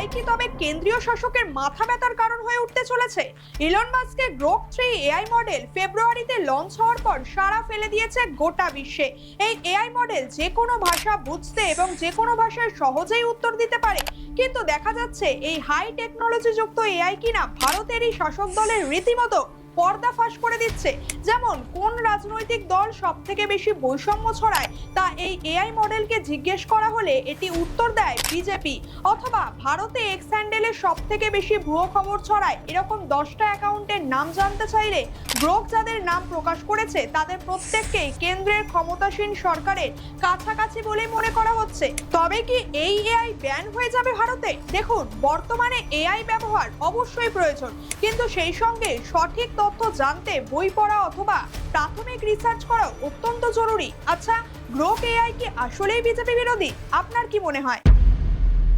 AI কি তবে কেন্দ্রীয় শাসকের মাথা ব্যথার কারণ হয়ে উঠতে চলেছে? ইলন মাস্কের গ্রোক 3 এআই মডেল ফেব্রুয়ারিতে লঞ্চ হওয়ার পর সাড়া ফেলে দিয়েছে গোটা বিশ্বে। এই এআই মডেল যে কোনো ভাষা বুঝতে এবং যে কোনো ভাষায় সহজেই উত্তর দিতে পারে। কিন্তু দেখা যাচ্ছে এই হাই টেকনোলজি যুক্ত এআই কিনা ভারতেরই শাসক দলের রীতিমতো পর্দা ফাঁস করে দিচ্ছে। যেমন কোন রাজনৈতিক দল সবথেকে বেশি বৈষম্য ছড়ায় তা এই এআই মডেলকে জিজ্ঞেস করা হলে এটি উত্তর দেয় বিজেপি। অথবা ভারতে এক্স হ্যান্ডেলে সবথেকে বেশি ভুয়ো খবর ছড়ায় এরকম 10টা অ্যাকাউন্টের নাম জানতে চাইলে গ্রোক যাদের নাম প্রকাশ করেছে তাদের প্রত্যেককেই কেন্দ্রের ক্ষমতাসীন সরকারের কাছাকাছি বলে মনে করা হচ্ছে। তবে কি এই এআই ব্যান হয়ে যাবে ভারতে? দেখুন, বর্তমানে এআই ব্যবহার অবশ্যই প্রয়োজন, কিন্তু সেই সঙ্গে সঠিক তথ্য জানতে বই পড়া অথবা প্রাথমিক রিসার্চ করা অত্যন্ত জরুরি। আচ্ছা, গ্রোক এআই কি আসলেই বিজেপি বিরোধী? আপনার কি মনে হয়?